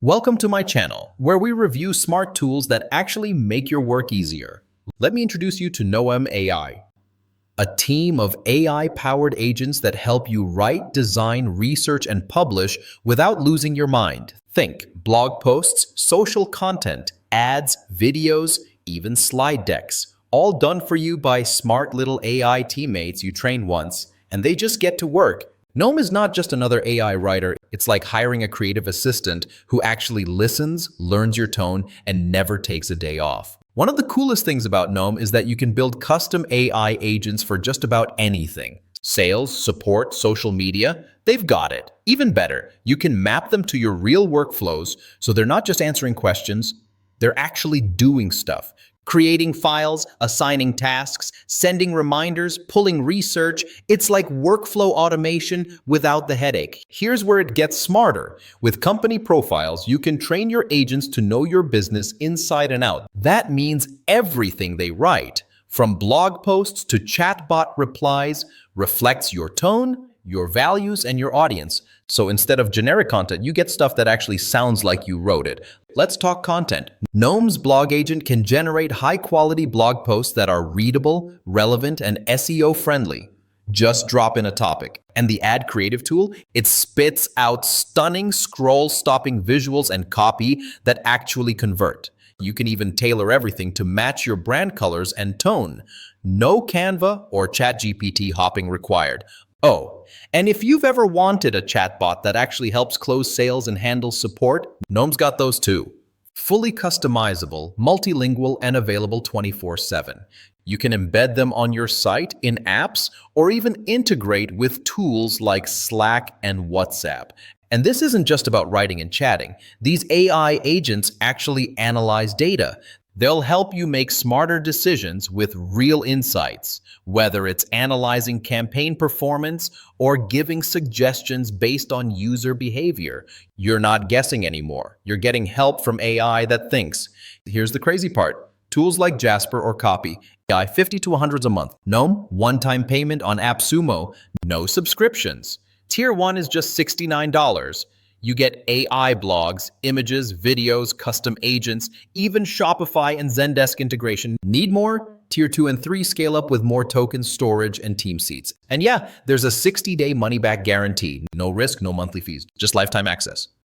Welcome to my channel, where we review smart tools that actually make your work easier. Let me introduce you to Noem AI, a team of AI-powered agents that help you write, design, research, and publish without losing your mind. Think blog posts, social content, ads, videos, even slide decks, all done for you by smart little AI teammates you train once, and they just get to work. Noem is not just another AI writer, it's like hiring a creative assistant who actually listens, learns your tone, and never takes a day off. One of the coolest things about Noem is that you can build custom AI agents for just about anything. Sales, support, social media, they've got it. Even better, you can map them to your real workflows so they're not just answering questions, they're actually doing stuff. Creating files, assigning tasks, sending reminders, pulling research. It's like workflow automation without the headache. Here's where it gets smarter. With company profiles, you can train your agents to know your business inside and out. That means everything they write, from blog posts to chatbot replies, reflects your tone, your values, and your audience. So instead of generic content, you get stuff that actually sounds like you wrote it. Let's talk content. Noem's blog agent can generate high-quality blog posts that are readable, relevant, and SEO-friendly. Just drop in a topic. And the ad creative tool, it spits out stunning scroll-stopping visuals and copy that actually convert. You can even tailor everything to match your brand colors and tone. No Canva or ChatGPT hopping required. Oh, and if you've ever wanted a chatbot that actually helps close sales and handles support, Noem's got those too. Fully customizable, multilingual, and available 24/7. You can embed them on your site, in apps, or even integrate with tools like Slack and WhatsApp. And this isn't just about writing and chatting. These AI agents actually analyze data. They'll help you make smarter decisions with real insights, whether it's analyzing campaign performance or giving suggestions based on user behavior. You're not guessing anymore. You're getting help from AI that thinks. Here's the crazy part. Tools like Jasper or Copy.ai, 50 to 100 a month. Noem, one-time payment on AppSumo, no subscriptions. Tier 1 is just $69. You get AI blogs, images, videos, custom agents, even Shopify and Zendesk integration. Need more? Tier 2 and 3 scale up with more tokens, storage, and team seats. And yeah, there's a 60-day money-back guarantee. No risk, no monthly fees, just lifetime access.